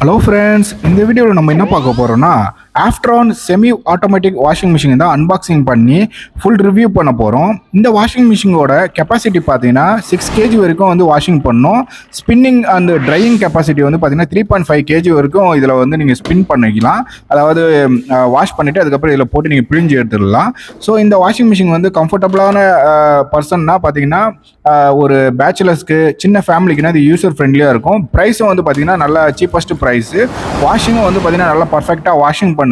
Hello friends, இந்த வீடியோவில் நம்ம என்ன பார்க்க போகிறோம்னா ஆஃப்ட்ரான் செமி ஆட்டோமேட்டிக் வாஷிங் மிஷின் தான் அன்பாக்சிங் பண்ணி ஃபுல் ரிவ்யூ பண்ண போகிறோம். இந்த வாஷிங் மிஷினோட கெப்பாசிட்டி பார்த்தீங்கன்னா 6 kg வரைக்கும் வந்து வாஷிங் பண்ணும். ஸ்பின்னிங் அண்ட் ட்ரையிங் கெப்பாசிட்டி வந்து பார்த்தீங்கன்னா 3.5 kg வரைக்கும் இதில் வந்து நீங்கள் ஸ்பின் பண்ணிக்கலாம். அதாவது வாஷ் பண்ணிவிட்டு அதுக்கப்புறம் இதில் போட்டு நீங்கள் பிழிஞ்சு எடுத்துடலாம். ஸோ இந்த வாஷிங் மிஷின் வந்து கம்ஃபர்டபுளான பர்சன்னா பார்த்தீங்கன்னா ஒரு பேச்சுலர்ஸ்க்கு சின்ன ஃபேமிலிக்குன்னா இது யூசர் ஃப்ரெண்ட்லியாக இருக்கும். ப்ரைஸும் வந்து பார்த்தீங்கன்னா நல்லா சீப்பஸ்ட் ப்ரைஸு. வாஷிங்கும் வந்து பார்த்தீங்கன்னா நல்லா பர்ஃபெக்டாக வாஷிங் பண்ணுது.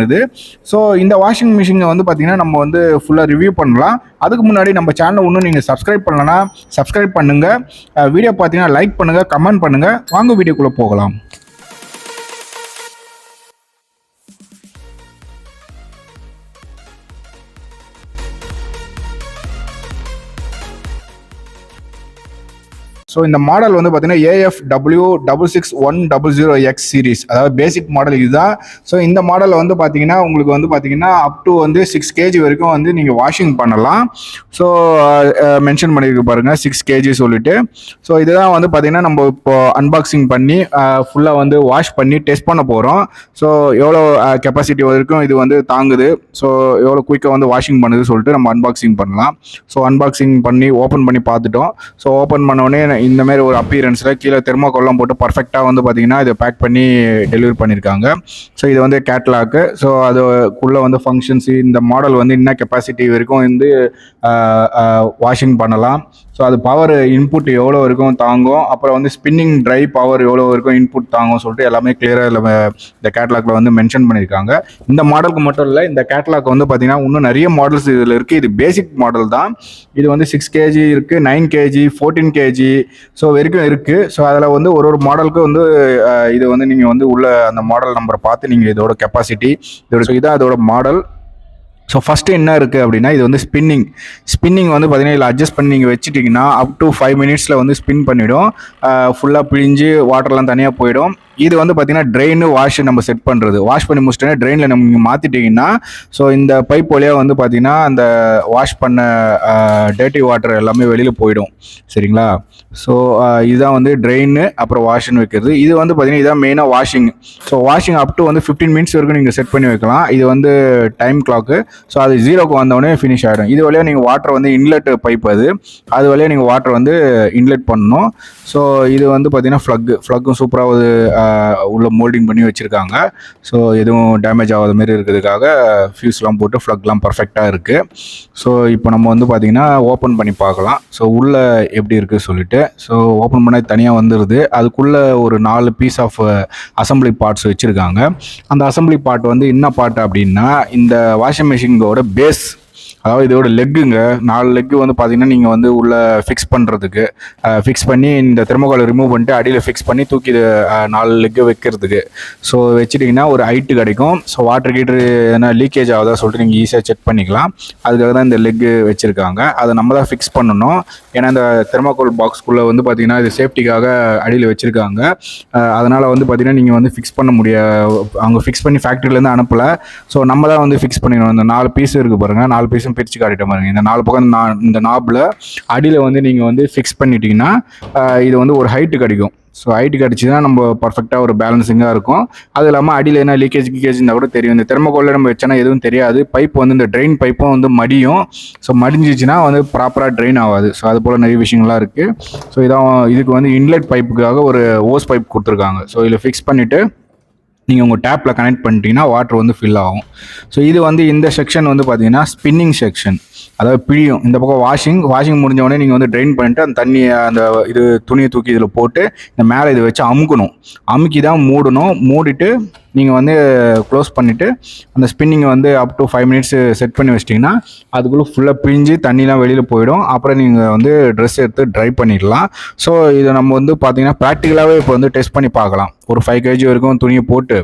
ஸோ இந்த வாஷிங் மிஷினை வந்து பார்த்தீங்கன்னா நம்ம வந்து ஃபுல்லாக ரிவ்யூ பண்ணலாம். அதுக்கு முன்னாடி நம்ம சேனலை இன்னும் நீங்கள் சப்ஸ்கிரைப் பண்ணலன்னா சப்ஸ்கிரைப் பண்ணுங்கள். வீடியோ பார்த்தீங்கன்னா லைக் பண்ணுங்கள், கமெண்ட் பண்ணுங்கள். வாங்க வீடியோக்குள்ளே போகலாம். ஸோ இந்த மாடல் வந்து பார்த்தீங்கன்னா AFW66100X சீரிஸ், அதாவது பேசிக் மாடல் இதுதான். ஸோ இந்த மாடலில் வந்து பார்த்தீங்கன்னா உங்களுக்கு வந்து பார்த்தீங்கன்னா அப் டு வந்து 6 kg வரைக்கும் வந்து நீங்கள் வாஷிங் பண்ணலாம். ஸோ மென்ஷன் பண்ணியிருக்கு பாருங்கள் 6 kg சொல்லிட்டு. ஸோ இதுதான் வந்து பார்த்தீங்கன்னா நம்ம இப்போ அன்பாக்சிங் பண்ணி ஃபுல்லாக வந்து வாஷ் பண்ணி டெஸ்ட் பண்ண போகிறோம். ஸோ எவ்வளோ கெப்பாசிட்டி வரைக்கும் இது வந்து தாங்குது, ஸோ எவ்வளோ குயிக்காக வந்து வாஷிங் பண்ணுது சொல்லிட்டு நம்ம அன்பாக்சிங் பண்ணலாம். ஸோ அன்பாக்சிங் பண்ணி ஓப்பன் பண்ணி பார்த்துட்டோம். ஸோ ஓப்பன் பண்ணோடனே இந்த மாதிரி ஒரு அப்பீரன்ஸில் கீழே தெர்மாக்கோல்லாம் போட்டு பர்ஃபெக்டாக வந்து பார்த்தீங்கன்னா இதை பேக் பண்ணி டெலிவரி பண்ணியிருக்காங்க. ஸோ இது வந்து கேட்லாக்கு. ஸோ அதுக்குள்ளே வந்து ஃபங்க்ஷன்ஸ், இந்த மாடல் வந்து என்ன கெப்பாசிட்டி வரைக்கும் வந்து வாஷிங் பண்ணலாம், ஸோ அது பவர் இன்புட் எவ்வளோ வரைக்கும் தாங்கும், அப்புறம் வந்து ஸ்பின்னிங் ட்ரை பவர் எவ்வளோ வரைக்கும் இன்புட் தாங்கும் சொல்லிட்டு எல்லாமே கிளியராக இந்த கேட்லாக்ல வந்து மென்ஷன் பண்ணியிருக்காங்க. இந்த மாடலுக்கு மட்டும் இல்லை, இந்த கேட்லாக் வந்து பார்த்தீங்கன்னா இன்னும் நிறைய மாடல்ஸ் இதில் இருக்குது. இது பேசிக் மாடல் தான். இது வந்து 6 kg இருக்குது, 9 kg, 14 kg ஸோ வரைக்கும் இருக்குது. ஸோ அதில் வந்து ஒரு மாடலுக்கு வந்து இது வந்து நீங்கள் வந்து உள்ள அந்த மாடல் நம்பரை பார்த்து நீங்கள் இதோட கெப்பாசிட்டி இதான் இதோட மாடல். ஸோ ஃபஸ்ட்டு என்ன இருக்குது அப்படின்னா, இது வந்து ஸ்பின்னிங் வந்து பார்த்தீங்கன்னா இதில் அட்ஜஸ்ட் பண்ணி நீங்கள் வச்சுட்டிங்கன்னா அப் டு 5 minutesல வந்து ஸ்பின் பண்ணிவிடும். ஃபுல்லாக பிழிஞ்சு வாட்டர்லாம் தனியாக போயிடும். இது வந்து பார்த்தீங்கன்னா ட்ரெயின் வாஷ் நம்ம செட் பண்ணுறது. வாஷ் பண்ணி முடிச்சிட்டோன்னா ட்ரெயினில் நம்ம மாற்றிட்டிங்கன்னா ஸோ இந்த பைப் வழியாக வந்து பார்த்தீங்கன்னா அந்த வாஷ் பண்ண டேர்ட்டி வாட்டர் எல்லாமே வெளியில் போயிடும். சரிங்களா? ஸோ இதுதான் வந்து ட்ரெயின், அப்புறம் வாஷ்னு வைக்கிறது. இது வந்து பார்த்தீங்கன்னா இதான் மெயினாக washing. So washing up to வந்து 15 minutes வரைக்கும் நீங்கள் செட் பண்ணி வைக்கலாம். இது வந்து டைம் கிளாக்கு. ஸோ அது 0க்கு வந்தோடனே ஃபினிஷ் ஆகிடும். இது வழியாக நீங்கள் வாட்டர் வந்து இன்லெட் பைப், அது வழியாக நீங்கள் வாட்டர் வந்து இன்லெட் பண்ணணும். ஸோ இது வந்து பார்த்தீங்கன்னா ஃப்ளக்கும் சூப்பராக உள்ள மோல்டிங் பண்ணி வச்சுருக்காங்க. ஸோ எதுவும் டேமேஜ் ஆகாத மாதிரி இருக்கிறதுக்காக ஃபியூஸ்லாம் போட்டு ஃப்ளக்லாம் பர்ஃபெக்டாக இருக்குது. ஸோ இப்போ நம்ம வந்து பார்த்திங்கன்னா ஓப்பன் பண்ணி பார்க்கலாம். ஸோ உள்ளே எப்படி இருக்குது சொல்லிட்டு. ஸோ ஓப்பன் பண்ண தனியாக வந்துடுது. அதுக்குள்ளே ஒரு 4 பீஸ் ஆஃப் அசம்பிளி பார்ட்ஸ் வச்சுருக்காங்க. அந்த அசம்பிளி பார்ட் வந்து என்ன பார்ட் அப்படின்னா, இந்த வாஷிங் மிஷினோட பேஸ், அதாவது இதோட லெக்குங்க, 4 லெக்கு வந்து பார்த்தீங்கன்னா நீங்கள் வந்து உள்ளே ஃபிக்ஸ் பண்ணுறதுக்கு ஃபிக்ஸ் பண்ணி இந்த தெர்மோகாலை ரிமூவ் பண்ணிட்டு அடியில் ஃபிக்ஸ் பண்ணி தூக்கி 4 லெக்கு வைக்கிறதுக்கு. ஸோ வச்சுட்டிங்கன்னா ஒரு ஹைட்டு கிடைக்கும். ஸோ வாட்டர் கீட்டர் எதனா லீக்கேஜ் ஆகுதா சொல்லிட்டு நீங்கள் ஈஸியாக செக் பண்ணிக்கலாம். அதுக்காக தான் இந்த லெக்கு வச்சுருக்காங்க. அதை நம்ம தான் ஃபிக்ஸ் பண்ணணும். ஏன்னா இந்த தெர்மாக்கோல் பாக்ஸ்குள்ளே வந்து பார்த்தீங்கன்னா இது சேஃப்டிக்காக அடியில் வச்சுருக்காங்க. அதனால் வந்து பார்த்தீங்கன்னா நீங்கள் வந்து ஃபிக்ஸ் பண்ண அவங்க ஃபிக்ஸ் பண்ணி ஃபேக்ட்ரியிலேருந்து அனுப்பலை. ஸோ நம்ம தான் வந்து ஃபிக்ஸ் பண்ணிக்கணும். இந்த 4 பீஸ் இருக்குது பாருங்கள், 4 பீஸும் பிரித்து காட்டிட்ட பாருங்க. இந்த 4 பக்கம் இந்த நாபில் அடியில் வந்து நீங்கள் வந்து ஃபிக்ஸ் பண்ணிட்டீங்கன்னா இது வந்து ஒரு ஹைட்டு கிடைக்கும். ஸோ ஹைட்டு கிடச்சின்னா நம்ம பர்ஃபெக்டாக ஒரு பேலன்சிங்காக இருக்கும். அது இல்லாமல் அடியில் என்ன லீக்கேஜ் இருந்தால் கூட தெரியும். இந்த தெர்மோகோலில் நம்ம வச்சோன்னா எதுவும் தெரியாது. பைப் வந்து இந்த ட்ரெயின் பைப்பும் வந்து மடியும். ஸோ மடிஞ்சிச்சுன்னா வந்து ப்ராப்பராக ட்ரெயின் ஆகாது. ஸோ அது போல் நிறைய விஷயங்கள்லாம் இருக்குது. ஸோ இதுக்கு வந்து இன்லெட் பைப்புக்காக ஒரு ஓஸ் பைப் கொடுத்துருக்காங்க. ஸோ இதில் ஃபிக்ஸ் பண்ணிவிட்டு நீங்கள் உங்கள் டேப்பில் கனெக்ட் பண்ணிட்டீங்கன்னா வாட்டர் வந்து ஃபில் ஆகும். ஸோ இது வந்து இந்த செக்ஷன் வந்து பார்த்தீங்கன்னா ஸ்பின்னிங் செக்ஷன், அதாவது பிழியும். இந்த பக்கம் வாஷிங் முடிஞ்சவொடனே நீங்கள் வந்து ட்ரெயின் பண்ணிட்டு அந்த தண்ணியை துணியை தூக்கி இதில் போட்டு இந்த மேலே இதை வச்சு அமுக்கி தான் மூடணும். மூடிட்டு நீங்கள் வந்து க்ளோஸ் பண்ணிவிட்டு அந்த ஸ்பின்னிங்கை வந்து அப் டு 5 minutes செட் பண்ணி வச்சிட்டிங்கன்னா அதுக்குள்ளே ஃபுல்லாக பிழிஞ்சு தண்ணிலாம் வெளியில் போயிடும். அப்புறம் நீங்கள் வந்து ட்ரெஸ் எடுத்து ட்ரை பண்ணிடலாம். ஸோ இதை நம்ம வந்து பார்த்தீங்கன்னா ப்ராக்டிக்கலாகவே இப்போ வந்து டெஸ்ட் பண்ணி பார்க்கலாம். ஒரு 5 kg வரைக்கும் துணியை போட்டு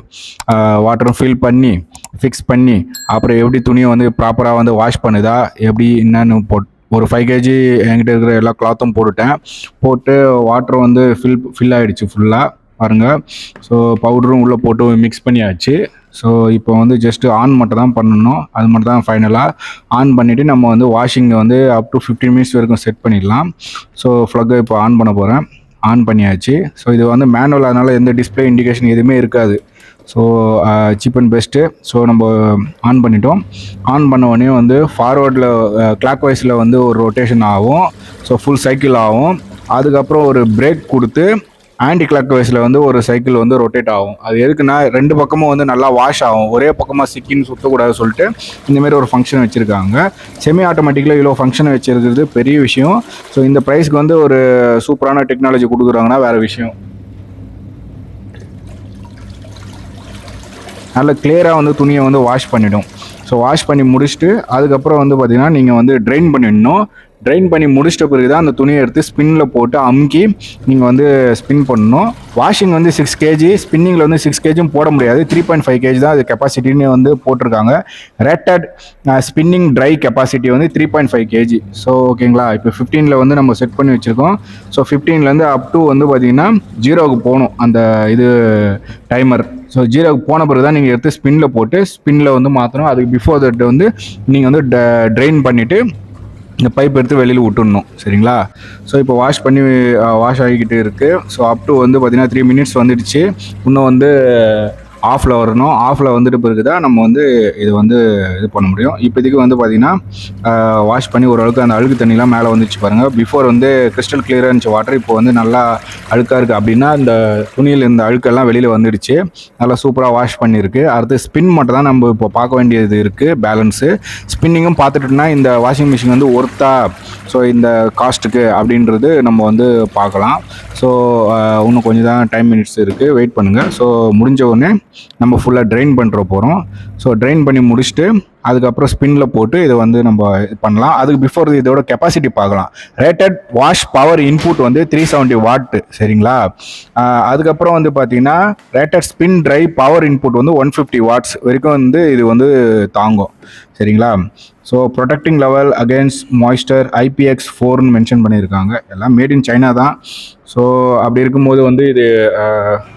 வாட்டரும் ஃபில் பண்ணி ஃபிக்ஸ் பண்ணி அப்புறம் எப்படி துணியை வந்து ப்ராப்பராக வந்து வாஷ் பண்ணுதா எப்படி என்னன்னு ஒரு 5 kg என்கிட்ட இருக்கிற எல்லா கிளாத்தும் போட்டு வாட்டர் வந்து ஃபில் ஆகிடுச்சு ஃபுல்லாக பாருங்கள். ஸோ பவுடரும் உள்ளே போட்டு மிக்ஸ் பண்ணியாச்சு. ஸோ இப்போ வந்து ஜஸ்ட்டு ஆன் மட்டும் தான் பண்ணணும். அது மட்டும் தான் ஃபைனலாக ஆன் பண்ணிவிட்டு நம்ம வந்து வாஷிங்கை வந்து அப் டு 15 minutes வரைக்கும் செட் பண்ணிடலாம். ஸோ ஃப்ளக்கை இப்போ ஆன் பண்ண போகிறேன். ஆன் பண்ணியாச்சு. ஸோ இது வந்து மேனுவல், அதனால் எந்த டிஸ்பிளே இண்டிகேஷன் எதுவுமே இருக்காது. So cheap and best. So நம்ம ஆன் பண்ணிட்டோம். ஆன் பண்ண உடனே வந்து ஃபார்வர்டில் கிளாக் வைஸில் வந்து ஒரு ரொட்டேஷன் ஆகும். ஸோ ஃபுல் சைக்கிள் ஆகும். அதுக்கப்புறம் ஒரு பிரேக் கொடுத்து ஆன்டி கிளாக் வைஸில் வந்து ஒரு சைக்கிள் வந்து ரொட்டேட் ஆகும். அது எதுக்குன்னா 2 பக்கமும் வந்து நல்லா வாஷ் ஆகும். ஒரே பக்கமாக சிக்கின்னு சுற்றக்கூடாது சொல்லிட்டு இந்தமாரி ஒரு ஃபங்க்ஷன் வச்சுருக்காங்க. செமி ஆட்டோமேட்டிக்கில் இவ்வளோ ஃபங்க்ஷன் வச்சுருக்கிறது பெரிய விஷயம். ஸோ இந்த ப்ரைஸ்க்கு வந்து ஒரு சூப்பரான டெக்னாலஜி கொடுக்குறாங்கன்னா வேறு விஷயம். நல்ல கிளியராக வந்து துணியை வந்து வாஷ் பண்ணிடும். ஸோ வாஷ் பண்ணி முடிச்சுட்டு அதுக்கப்புறம் வந்து பார்த்திங்கன்னா நீங்கள் வந்து ட்ரைன் பண்ணிடணும். ட்ரைன் பண்ணி முடிச்சிட்ட பிறகு தான் அந்த துணியை எடுத்து ஸ்பின்னில் போட்டு அமுக்கி நீங்கள் வந்து ஸ்பின் பண்ணணும். வாஷிங் வந்து 6 kg, ஸ்பின்னிங்கில் வந்து 6 kg போட முடியாது. 3.5 kg தான் அது கெப்பாசிட்டின்னு வந்து போட்டிருக்காங்க. ரேட்டட் ஸ்பின்னிங் ட்ரை கெப்பாசிட்டி வந்து 3.5 kg. ஸோ ஓகேங்களா, இப்போ 15ல் வந்து நம்ம செட் பண்ணி வச்சுருக்கோம். ஸோ 15லேருந்து அப் டு வந்து பார்த்திங்கன்னா 0க்கு போகணும் அந்த இது டைமர். ஸோ 0க்கு போன பிறகு தான் நீங்கள் எடுத்து ஸ்பின்னில் போட்டு ஸ்பின்னில் வந்து மாற்றணும். அதுக்கு பிஃபோர் தட் வந்து நீங்கள் வந்து ட்ரைன் பண்ணிவிட்டு இந்த பைப் எடுத்து வெளியில் விட்டுடணும். சரிங்களா. ஸோ இப்போ வாஷ் ஆகிக்கிட்டு இருக்குது. ஸோ அப் டு வந்து பார்த்திங்கன்னா 3 minutes வந்துடுச்சு. இன்னும் வந்து ஆஃபில் வரணும். ஆஃபில் வந்துட்டு பிறகு தான் நம்ம வந்து இது வந்து இது பண்ண முடியும். இப்போதைக்கு வந்து பார்த்திங்கன்னா வாஷ் பண்ணி ஓரளவுக்கு அந்த அழுக்கு தண்ணிலாம் மேலே வந்துச்சு பாருங்கள். பிஃபோர் வந்து கிறிஸ்டல் கிளியராக இருந்துச்சு வாட்டர். இப்போ வந்து நல்லா அழுக்காக இருக்குது. அப்படின்னா இந்த துணியில் இந்த அழுக்கெல்லாம் வெளியில் வந்துடுச்சு. நல்லா சூப்பராக வாஷ் பண்ணியிருக்கு. அடுத்து ஸ்பின் மட்டும் தான் நம்ம இப்போ பார்க்க வேண்டியது இருக்குது, பேலன்ஸு. ஸ்பின்னிங்கும் பார்த்துட்டோம்னா இந்த வாஷிங் மிஷின் வந்து ஒர்த்தா, ஸோ இந்த காஸ்ட்டுக்கு அப்படின்றது நம்ம வந்து பார்க்கலாம். ஸோ இன்னும் கொஞ்சம் தான் டைம் மினிட்ஸ் இருக்குது, வெயிட் பண்ணுங்கள். ஸோ முடிஞ்ச உடனே நம்ம ஃபுல்லாக ட்ரைன் பண்ணுற போகிறோம். ஸோ ட்ரைன் பண்ணி முடிச்சுட்டு அதுக்கப்புறம் ஸ்பின்னில் போட்டு இதை வந்து நம்ம பண்ணலாம். அதுக்கு பிஃபோர் இதோட கெப்பாசிட்டி பார்க்கலாம். ரேட்டட் வாஷ் பவர் இன்புட் வந்து 370 வாட். சரிங்களா. அதுக்கப்புறம் வந்து பார்த்தீங்கன்னா rated spin dry power input வந்து 150 வாட்ஸ் வரைக்கும் வந்து இது வந்து தாங்கும். சரிங்களா. So protecting level against moisture IPX4ன்னு மென்ஷன் பண்ணியிருக்காங்க. எல்லாம் மேட் இன் சைனா தான். ஸோ அப்படி இருக்கும்போது வந்து இது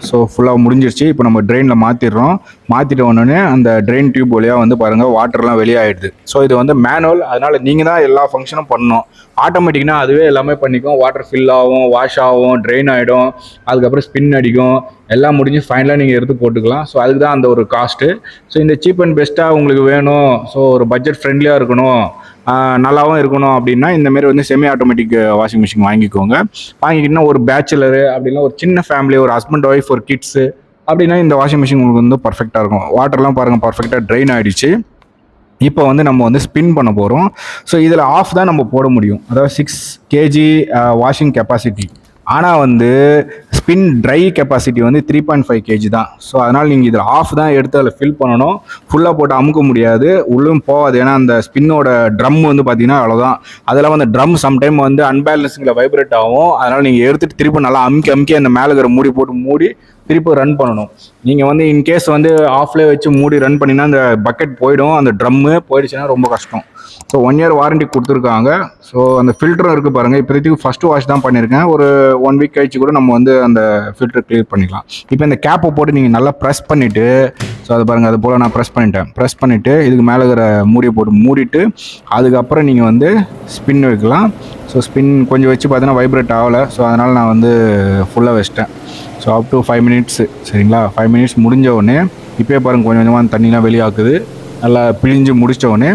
ஸோ ஃபுல்லாக முடிஞ்சிருச்சு. இப்போ நம்ம ட்ரெயினில் மாற்றிடுறோம். மாற்றிட்ட உடனே அந்த ட்ரெயின் டியூப் வழியாக வந்து பாருங்கள் வாட்டர்லாம் வெளியாகிடுது. ஸோ இது வந்து மேனுவல், அதனால் நீங்கள் தான் எல்லா ஃபங்க்ஷனும் பண்ணணும். ஆட்டோமேட்டிக்னா அதுவே எல்லாமே பண்ணிக்கும். வாட்டர் ஃபில் ஆகும், வாஷ் ஆகும், ட்ரெயின் ஆகிடும், அதுக்கப்புறம் ஸ்பின் அடிக்கும், எல்லாம் முடிஞ்சு ஃபைனலாக நீங்கள் எடுத்து போட்டுக்கலாம். ஸோ அதுக்கு தான் அந்த ஒரு காஸ்ட்டு. ஸோ இந்த சீப் அண்ட் பெஸ்ட்டாக உங்களுக்கு வேணும், ஸோ ஒரு பட்ஜெட் ஃப்ரெண்ட்லியாக இருக்கணும், நல்லாவும் இருக்கணும் அப்படின்னா இந்தமாரி வந்து செமி ஆட்டோமேட்டிக் வாஷிங் மிஷின் வாங்கிக்கோங்க. வாங்கிக்கிட்டோன்னா ஒரு பேச்சுலரு அப்படின்னா ஒரு சின்ன ஃபேமிலி, ஒரு ஹஸ்பண்ட் ஒய்ஃப், ஒரு கிட்ஸு அப்படின்னா இந்த வாஷிங் மிஷின் உங்களுக்கு வந்து பர்ஃபெக்டாக இருக்கும். வாட்டர்லாம் பாருங்கள் பர்ஃபெக்டாக ட்ரெயின் ஆகிடுச்சு. இப்போ வந்து நம்ம வந்து ஸ்பின் பண்ண போகிறோம். ஸோ இதில் ஆஃப் தான் நம்ம போட முடியும், அதாவது 6 kg வாஷிங் கெப்பாசிட்டி. ஆனால் வந்து ஸ்பின் ட்ரை கெப்பாசிட்டி வந்து 3.5 kg தான். ஸோ அதனால் நீங்கள் இதில் ஆஃப் தான் எடுத்து அதில் ஃபில் பண்ணணும். ஃபுல்லாக போட்டு அமுக்க முடியாது, உள்ளும் போகாது. ஏன்னா அந்த ஸ்பின்னோட ட்ரம் வந்து பார்த்தீங்கன்னா அவ்வளோதான். அதெல்லாம் வந்து ட்ரம் சம்டைம் வந்து அன்பேலன்ஸிங்கில் வைப்ரேட் ஆகும். அதனால் நீங்கள் எடுத்துகிட்டு திருப்பி நல்லா அமுக்கி அந்த மேலே இருக்கிற மூடி போட்டு மூடி திருப்பி ரன் பண்ணணும். நீங்கள் வந்து இன்கேஸ் வந்து ஆஃப்லேயே வச்சு மூடி ரன் பண்ணினா அந்த பக்கெட் போயிடும், அந்த ட்ரம்மு போயிடுச்சுன்னா ரொம்ப கஷ்டம். ஸோ 1 year வாரண்டி கொடுத்துருக்காங்க. ஸோ அந்த ஃபில்டரும் இருக்குது பாருங்கள். இப்போதைக்கு ஃபஸ்ட்டு வாஷ் தான் பண்ணியிருக்கேன். ஒரு 1 week கழிச்சு கூட நம்ம வந்து அந்த ஃபில்டர் க்ளியர் பண்ணிக்கலாம். இப்போ இந்த கேப்பை போட்டு நீங்கள் நல்லா ப்ரெஸ் பண்ணிவிட்டு, ஸோ அது பாருங்கள், அது போல் நான் ப்ரெஸ் பண்ணிவிட்டு இதுக்கு மேலே இருக்கிற மூடியை போட்டு மூடிட்டு அதுக்கப்புறம் நீங்கள் வந்து ஸ்பின் வைக்கலாம். ஸோ ஸ்பின் கொஞ்சம் வச்சு பார்த்தீங்கன்னா வைப்ரேட் ஆகலை. ஸோ அதனால் நான் வந்து ஃபுல்லாக வச்சிட்டேன். So up to 5 minutes. சரிங்களா. 5 minutes முடிஞ்ச உடனே இப்போயே பாருங்கள் கொஞ்சம் கொஞ்சமாக தண்ணிலாம் வெளியாக்குது. நல்லா பிழிஞ்சு முடித்த உடனே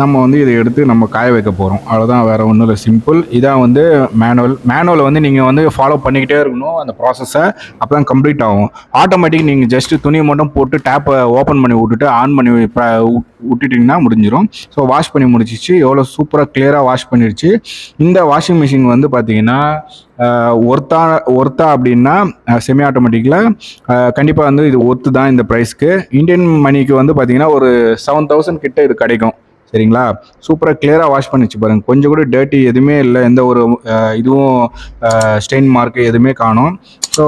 நம்ம வந்து இதை எடுத்து நம்ம காய வைக்க போகிறோம். அவ்வளோதான், வேறு ஒன்றும் இல்லை, சிம்பிள். இதான் வந்து மேனுவலை வந்து நீங்கள் வந்து ஃபாலோ பண்ணிக்கிட்டே இருக்கணும் அந்த ப்ராசஸை, அப்போ தான் கம்ப்ளீட் ஆகும். ஆட்டோமேட்டிக் நீங்கள் ஜஸ்ட்டு துணியை மட்டும் போட்டு டேப்பை ஓப்பன் பண்ணி விட்டுட்டு ஆன் பண்ணி விட்டுட்டிங்கன்னா முடிஞ்சிடும். ஸோ வாஷ் பண்ணி முடிச்சிச்சு. எவ்வளோ சூப்பராக கிளியராக வாஷ் பண்ணிடுச்சு. இந்த வாஷிங் மிஷின் வந்து பார்த்தீங்கன்னா ஒர்த்தா அப்படின்னா செமி ஆட்டோமேட்டிக்கில் கண்டிப்பாக வந்து இது ஒர்த்து தான். இந்த ப்ரைஸ்க்கு இந்தியன் மணிக்கு வந்து பார்த்தீங்கன்னா ஒரு 7,000 கிட்ட இது கிடைக்கும். சரிங்களா. சூப்பராக கிளியராக வாஷ் பண்ணிச்சு பாருங்கள். கொஞ்சம் கூட டர்ட்டி எதுவுமே இல்லை, எந்த ஒரு இதுவும் ஸ்டெயின் மார்க்கு எதுவுமே காணும். ஸோ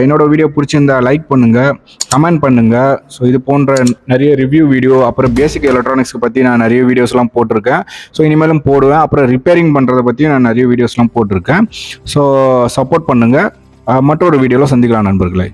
என்னோடய வீடியோ பிடிச்சிருந்தா லைக் பண்ணுங்கள், கமெண்ட் பண்ணுங்கள். ஸோ இது போன்ற நிறைய ரிவ்யூ வீடியோ, அப்புறம் பேசிக் எலக்ட்ரானிக்ஸை பற்றி நான் நிறைய வீடியோஸ்லாம் போட்டிருக்கேன். ஸோ இனிமேலும் போடுவேன். அப்புறம் ரிப்பேரிங் பண்ணுறதை பற்றியும் நான் நிறைய வீடியோஸ்லாம் போட்டிருக்கேன். ஸோ சப்போர்ட் பண்ணுங்கள். மற்றொரு வீடியோவில் சந்திக்கலாம் நண்பர்களே.